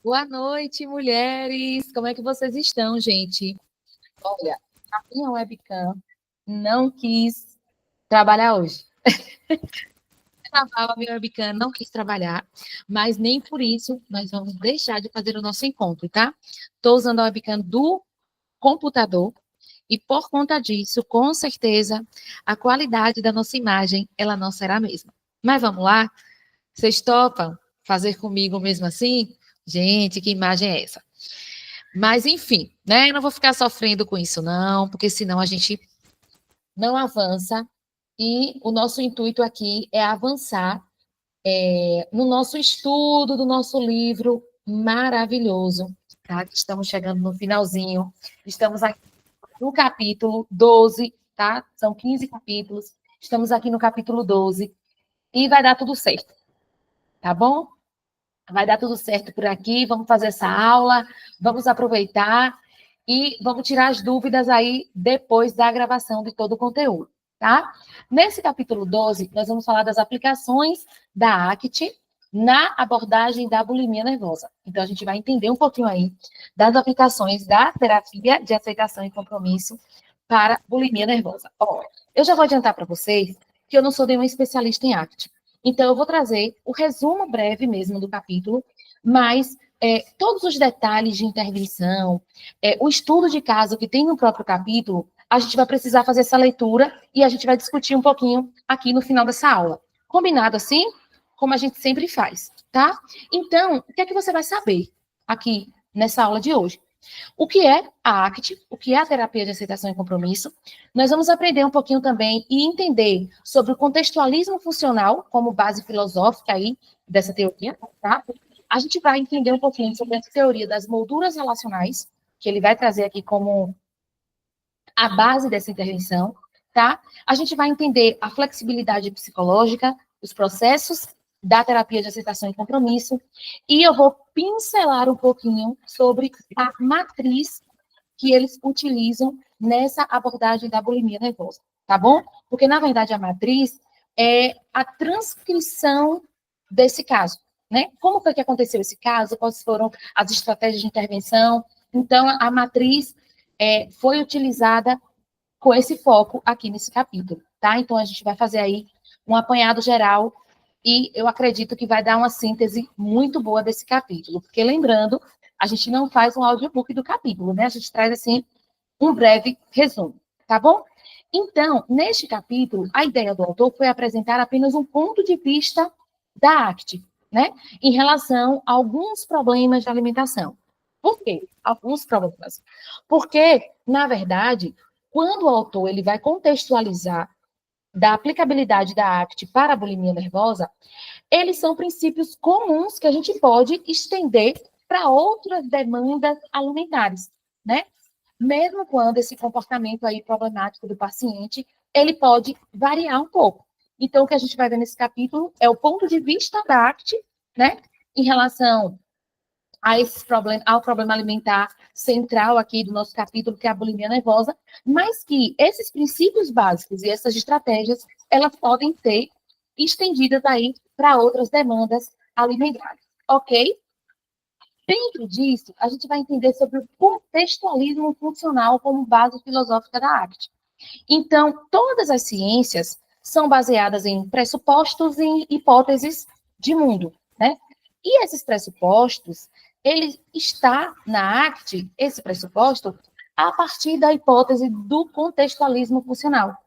Boa noite, mulheres. Como é que vocês estão, gente? Olha, a minha webcam não quis trabalhar hoje. A minha webcam não quis trabalhar, mas nem por isso nós vamos deixar de fazer o nosso encontro, tá? Estou usando a webcam do computador e por conta disso, com certeza, a qualidade da nossa imagem, ela não será a mesma. Mas vamos lá? Vocês topam fazer comigo mesmo assim? Gente, que imagem é essa? Mas, enfim, né? Eu não vou ficar sofrendo com isso, não, porque senão a gente não avança. E o nosso intuito aqui é avançar no nosso estudo do nosso livro maravilhoso, tá? Estamos chegando no finalzinho. Estamos aqui no capítulo 12, tá? São 15 capítulos. Estamos aqui no capítulo 12 e vai dar tudo certo, tá bom? Vai dar tudo certo por aqui. Vamos fazer essa aula, vamos aproveitar e vamos tirar as dúvidas aí depois da gravação de todo o conteúdo, tá? Nesse capítulo 12, nós vamos falar das aplicações da ACT na abordagem da bulimia nervosa. Então, a gente vai entender um pouquinho aí das aplicações da terapia de aceitação e compromisso para bulimia nervosa. Ó, eu já vou adiantar para vocês que eu não sou nenhuma especialista em ACT. Então, eu vou trazer o resumo breve mesmo do capítulo, mas todos os detalhes de intervenção, o estudo de caso que tem no próprio capítulo, a gente vai precisar fazer essa leitura e a gente vai discutir um pouquinho aqui no final dessa aula. Combinado assim? Como a gente sempre faz, tá? Então, o que é que você vai saber aqui nessa aula de hoje? O que é a ACT, o que é a terapia de aceitação e compromisso. Nós vamos aprender um pouquinho também e entender sobre o contextualismo funcional como base filosófica aí dessa teoria, tá? A gente vai entender um pouquinho sobre essa teoria das molduras relacionais, que ele vai trazer aqui como a base dessa intervenção, tá? A gente vai entender a flexibilidade psicológica, os processos da terapia de aceitação e compromisso, e eu vou pincelar um pouquinho sobre a matriz que eles utilizam nessa abordagem da bulimia nervosa, tá bom? Porque, na verdade, a matriz é a transcrição desse caso, né? Como foi que aconteceu esse caso? Quais foram as estratégias de intervenção? Então, a matriz foi utilizada com esse foco aqui nesse capítulo, tá? Então, a gente vai fazer aí um apanhado geral e eu acredito que vai dar uma síntese muito boa desse capítulo, porque lembrando, a gente não faz um audiobook do capítulo, né? A gente traz, assim, um breve resumo, tá bom? Então, neste capítulo, a ideia do autor foi apresentar apenas um ponto de vista da ACT, né? Em relação a alguns problemas de alimentação. Por quê? Alguns problemas. Porque, na verdade, quando o autor ele vai contextualizar da aplicabilidade da ACT para a bulimia nervosa, eles são princípios comuns que a gente pode estender para outras demandas alimentares, né? Mesmo quando esse comportamento aí problemático do paciente, ele pode variar um pouco. Então, o que a gente vai ver nesse capítulo é o ponto de vista da ACT, né, em relação a esses problemas, ao problema alimentar central aqui do nosso capítulo, que é a bulimia nervosa, mas que esses princípios básicos e essas estratégias, elas podem ser estendidas aí para outras demandas alimentares, ok? Dentro disso, a gente vai entender sobre o contextualismo funcional como base filosófica da arte. Então, todas as ciências são baseadas em pressupostos e hipóteses de mundo, né? E esses pressupostos, ele está na arte, esse pressuposto, a partir da hipótese do contextualismo funcional,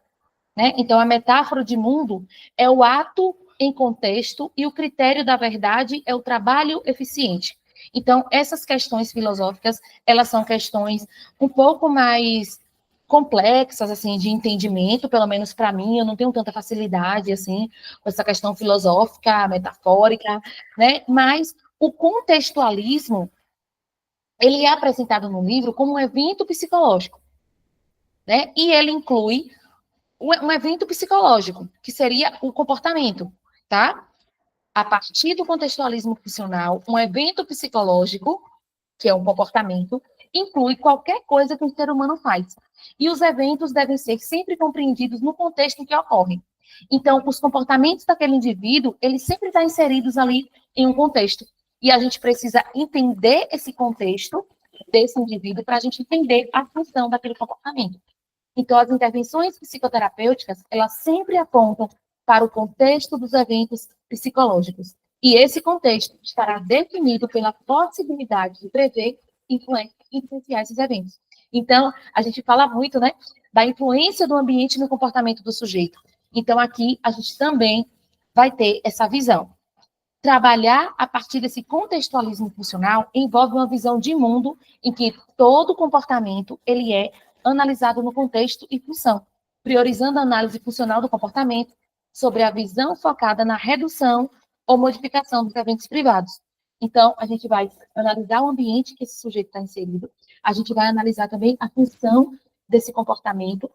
né? Então, a metáfora de mundo é o ato em contexto e o critério da verdade é o trabalho eficiente. Então, essas questões filosóficas, elas são questões um pouco mais complexas, assim, de entendimento, pelo menos para mim, eu não tenho tanta facilidade, assim, com essa questão filosófica, metafórica, né? Mas o contextualismo, ele é apresentado no livro como um evento psicológico, né? E ele inclui um evento psicológico, que seria o comportamento, tá? A partir do contextualismo funcional, um evento psicológico, que é um comportamento, inclui qualquer coisa que o ser humano faz. E os eventos devem ser sempre compreendidos no contexto em que ocorrem. Então, os comportamentos daquele indivíduo, eles sempre estão inseridos ali em um contexto. E a gente precisa entender esse contexto desse indivíduo para a gente entender a função daquele comportamento. Então, as intervenções psicoterapêuticas, elas sempre apontam para o contexto dos eventos psicológicos. E esse contexto estará definido pela possibilidade de prever e influenciar esses eventos. Então, a gente fala muito, né, da influência do ambiente no comportamento do sujeito. Então, aqui, a gente também vai ter essa visão. Trabalhar a partir desse contextualismo funcional envolve uma visão de mundo em que todo comportamento ele é analisado no contexto e função, priorizando a análise funcional do comportamento sobre a visão focada na redução ou modificação dos eventos privados. Então, a gente vai analisar o ambiente que esse sujeito está inserido, a gente vai analisar também a função desse comportamento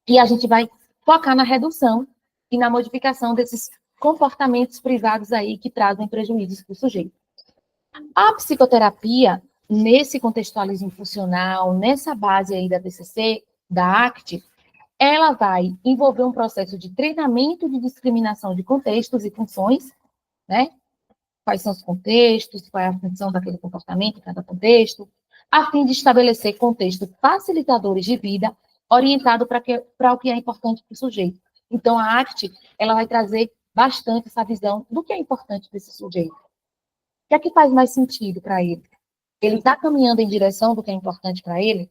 e a gente vai focar na redução e na modificação desses comportamentos privados aí que trazem prejuízos para o sujeito. A psicoterapia, nesse contextualismo funcional, nessa base aí da TCC, da ACT, ela vai envolver um processo de treinamento de discriminação de contextos e funções, né? Quais são os contextos, qual é a função daquele comportamento em cada contexto, a fim de estabelecer contextos facilitadores de vida orientado para o que é importante para o sujeito. Então, a ACT, ela vai trazer bastante essa visão do que é importante para esse sujeito. O que é que faz mais sentido para ele? Ele está caminhando em direção do que é importante para ele?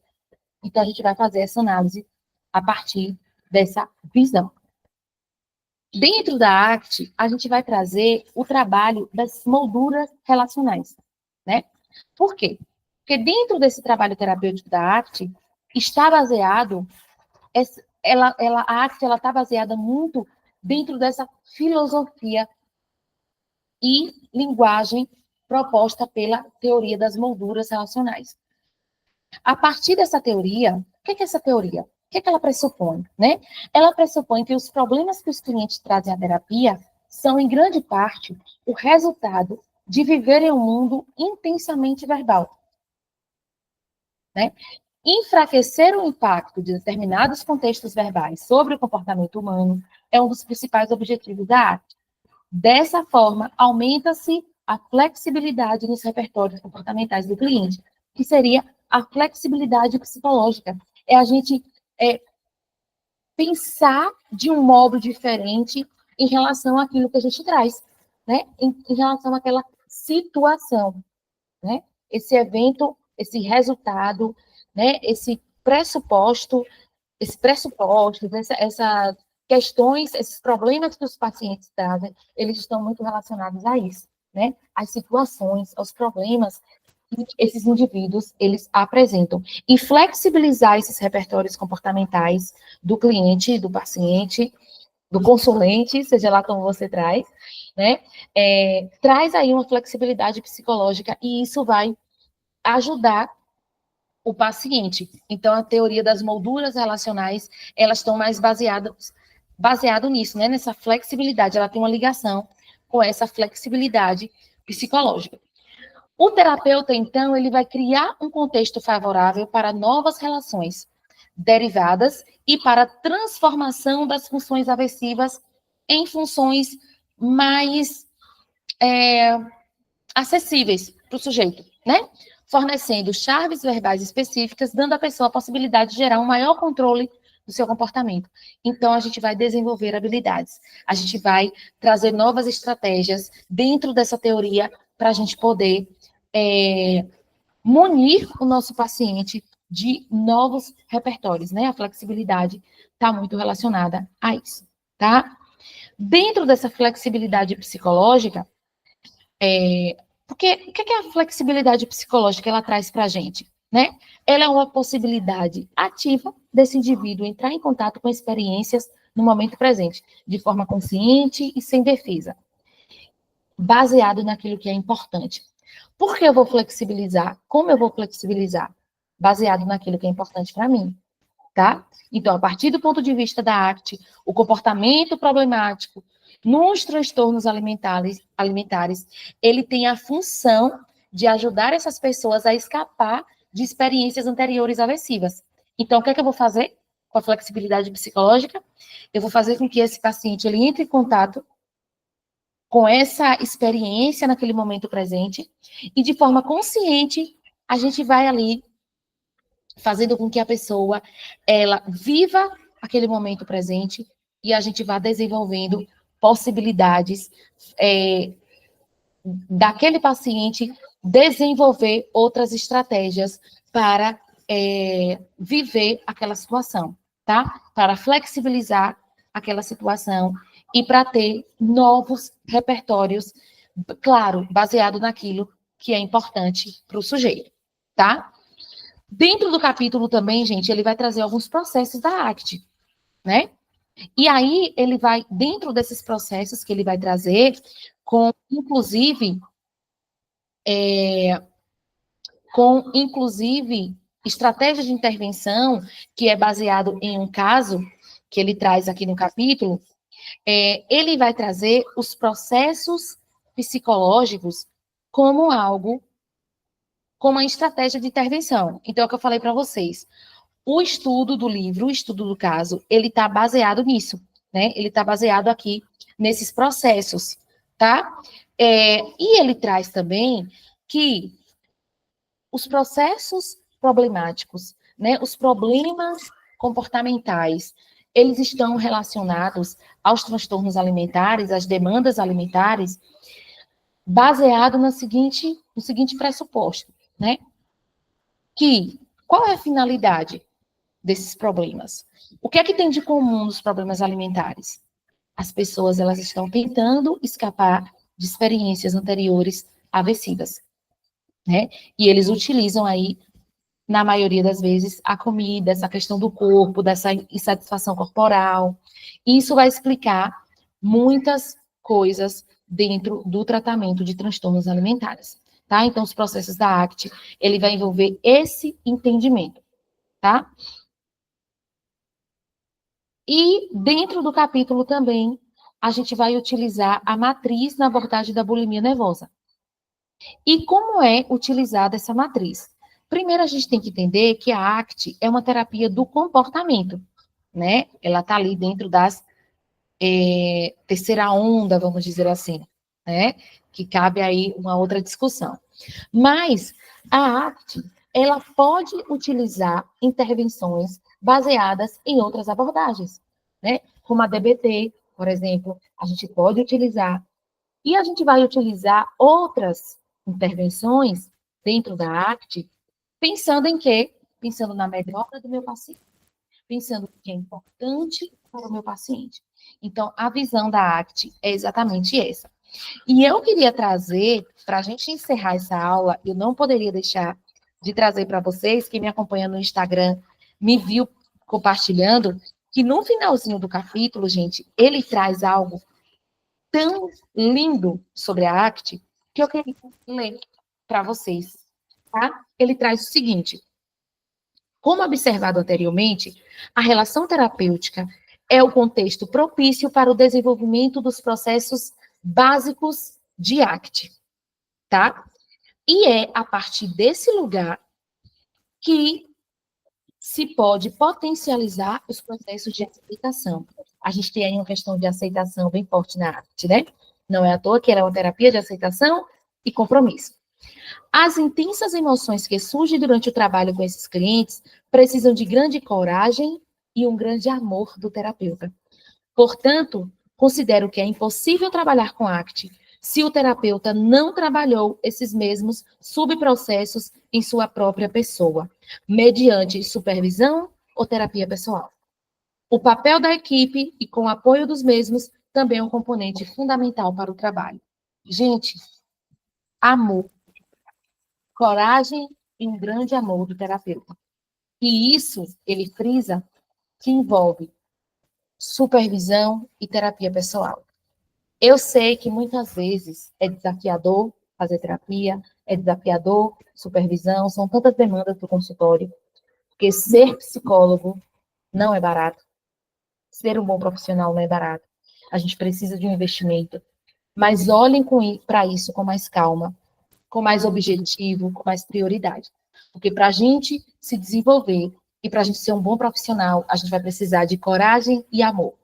Então, a gente vai fazer essa análise a partir dessa visão. Dentro da ACT, a gente vai trazer o trabalho das molduras relacionais, né? Por quê? Porque dentro desse trabalho terapêutico da ACT, está baseado, a ACT está baseada muito dentro dessa filosofia e linguagem proposta pela teoria das molduras relacionais. A partir dessa teoria, o que é essa teoria? O que ela pressupõe, né? Ela pressupõe que os problemas que os clientes trazem à terapia são, em grande parte, o resultado de viverem um mundo intensamente verbal, né? Enfraquecer o impacto de determinados contextos verbais sobre o comportamento humano é um dos principais objetivos da arte. Dessa forma, aumenta-se a flexibilidade nos repertórios comportamentais do cliente, que seria a flexibilidade psicológica. É a gente pensar de um modo diferente em relação àquilo que a gente traz, né? Em relação àquela situação, né? Esse evento, esse resultado, né? Esse pressuposto, essas questões, esses problemas que os pacientes trazem, eles estão muito relacionados a isso, né? Às situações, aos problemas que esses indivíduos, eles apresentam. E flexibilizar esses repertórios comportamentais do cliente, do paciente, do consulente, seja lá como você traz, né? Traz aí uma flexibilidade psicológica e isso vai ajudar o paciente. Então, a teoria das molduras relacionais, elas estão mais baseado nisso, né? Nessa flexibilidade, ela tem uma ligação com essa flexibilidade psicológica. O terapeuta, então, ele vai criar um contexto favorável para novas relações derivadas e para a transformação das funções aversivas em funções mais acessíveis para o sujeito, né? Fornecendo chaves verbais específicas, dando à pessoa a possibilidade de gerar um maior controle do seu comportamento. Então, a gente vai desenvolver habilidades, a gente vai trazer novas estratégias dentro dessa teoria para a gente poder munir o nosso paciente de novos repertórios, né? A flexibilidade está muito relacionada a isso, tá? Dentro dessa flexibilidade psicológica, porque o que é a flexibilidade psicológica que ela traz para a gente, né? Ela é uma possibilidade ativa desse indivíduo entrar em contato com experiências no momento presente, de forma consciente e sem defesa, baseado naquilo que é importante. Por que eu vou flexibilizar? Como eu vou flexibilizar? Baseado naquilo que é importante para mim, tá? Então, a partir do ponto de vista da arte, o comportamento problemático nos transtornos alimentares, ele tem a função de ajudar essas pessoas a escapar de experiências anteriores aversivas. Então, o que é que eu vou fazer com a flexibilidade psicológica? Eu vou fazer com que esse paciente ele entre em contato com essa experiência naquele momento presente, e de forma consciente, a gente vai ali fazendo com que a pessoa, ela viva aquele momento presente, e a gente vá desenvolvendo possibilidades daquele paciente desenvolver outras estratégias para viver aquela situação, tá? Para flexibilizar aquela situação e para ter novos repertórios, claro, baseado naquilo que é importante para o sujeito, tá? Dentro do capítulo também, gente, ele vai trazer alguns processos da ACT, né? E aí ele vai, dentro desses processos que ele vai trazer, inclusive, estratégia de intervenção, que é baseado em um caso que ele traz aqui no capítulo, ele vai trazer os processos psicológicos como algo, como uma estratégia de intervenção. Então, é o que eu falei para vocês. O estudo do livro, o estudo do caso, ele está baseado nisso, né? Ele está baseado aqui nesses processos, tá? E ele traz também que os processos problemáticos, né? Os problemas comportamentais, eles estão relacionados aos transtornos alimentares, às demandas alimentares, baseado no seguinte pressuposto, né? Que qual é a finalidade desses problemas? O que é que tem de comum nos problemas alimentares? As pessoas, elas estão tentando escapar de experiências anteriores aversivas, né? E eles utilizam aí, na maioria das vezes, a comida, essa questão do corpo, dessa insatisfação corporal. E isso vai explicar muitas coisas dentro do tratamento de transtornos alimentares, tá? Então, os processos da ACT, ele vai envolver esse entendimento, tá? E dentro do capítulo também, a gente vai utilizar a matriz na abordagem da bulimia nervosa. E como é utilizada essa matriz? Primeiro, a gente tem que entender que a ACT é uma terapia do comportamento, né? Ela está ali dentro das terceira onda, vamos dizer assim, né? Que cabe aí uma outra discussão. Mas a ACT, ela pode utilizar intervenções baseadas em outras abordagens, né? Como a DBT, por exemplo, a gente pode utilizar. E a gente vai utilizar outras intervenções dentro da ACT, pensando em quê? Pensando na melhora do meu paciente, pensando o que é importante para o meu paciente. Então, a visão da ACT é exatamente essa. E eu queria trazer, para a gente encerrar essa aula, eu não poderia deixar de trazer para vocês, que me acompanham no Instagram, me viu compartilhando, que no finalzinho do capítulo, gente, ele traz algo tão lindo sobre a ACT, que eu queria ler para vocês, tá? Ele traz o seguinte: como observado anteriormente, a relação terapêutica é o contexto propício para o desenvolvimento dos processos básicos de ACT, tá? E é a partir desse lugar que se pode potencializar os processos de aceitação. A gente tem aí uma questão de aceitação bem forte na ACT, né? Não é à toa que ela é uma terapia de aceitação e compromisso. As intensas emoções que surgem durante o trabalho com esses clientes precisam de grande coragem e um grande amor do terapeuta. Portanto, considero que é impossível trabalhar com ACT se o terapeuta não trabalhou esses mesmos subprocessos em sua própria pessoa, mediante supervisão ou terapia pessoal. O papel da equipe e com o apoio dos mesmos também é um componente fundamental para o trabalho. Gente, amor, coragem e um grande amor do terapeuta. E isso, ele frisa, que envolve supervisão e terapia pessoal. Eu sei que muitas vezes é desafiador fazer terapia, é desafiador supervisão, são tantas demandas do consultório, porque ser psicólogo não é barato, ser um bom profissional não é barato. A gente precisa de um investimento, mas olhem para isso com mais calma, com mais objetivo, com mais prioridade. Porque para a gente se desenvolver e para a gente ser um bom profissional, a gente vai precisar de coragem e amor.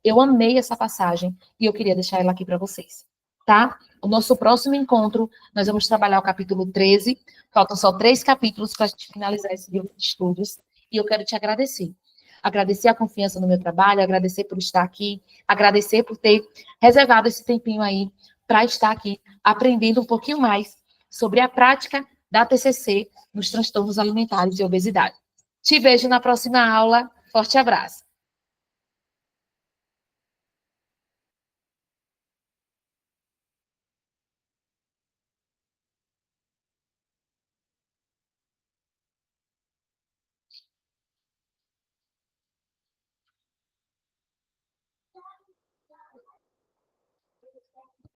Eu amei essa passagem e eu queria deixar ela aqui para vocês. tá? O nosso próximo encontro, nós vamos trabalhar o capítulo 13. Faltam só 3 capítulos para a gente finalizar esse livro de estudos. E eu quero te agradecer. Agradecer a confiança no meu trabalho, agradecer por estar aqui, agradecer por ter reservado esse tempinho aí para estar aqui aprendendo um pouquinho mais sobre a prática da TCC nos transtornos alimentares e obesidade. Te vejo na próxima aula. Forte abraço.